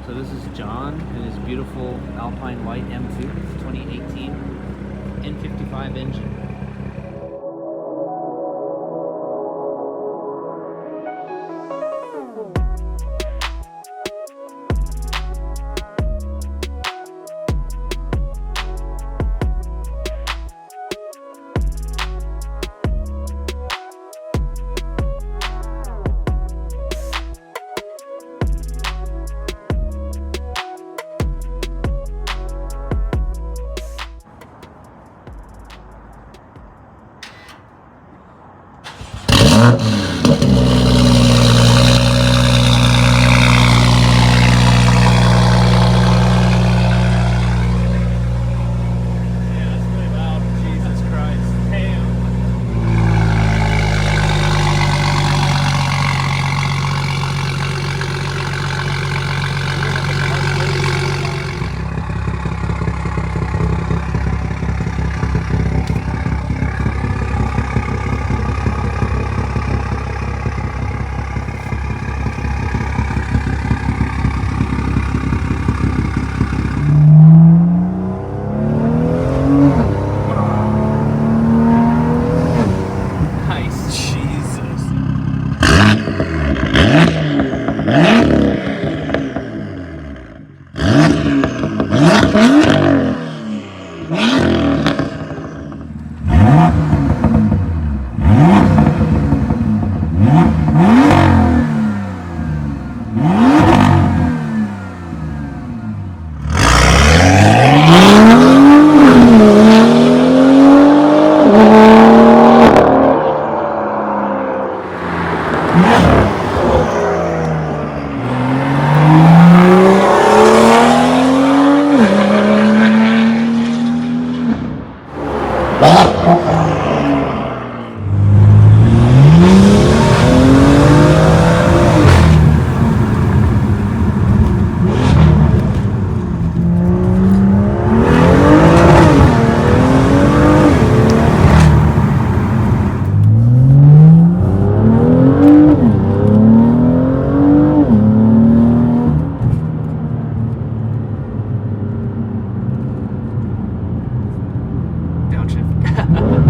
So this is John and his beautiful Alpine White M2 2018 N55 engine.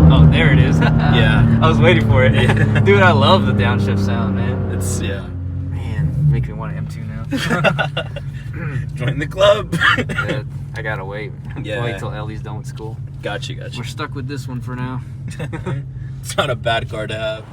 Oh, there it is. Yeah. I was waiting for it. Yeah. Dude, I love the downshift sound, man. It's, yeah. Man, make me want an M2 now. Join the club. Yeah, I gotta wait. Yeah. Wait till Ellie's done with school. Gotcha. We're stuck with this one for now. It's not a bad car to have.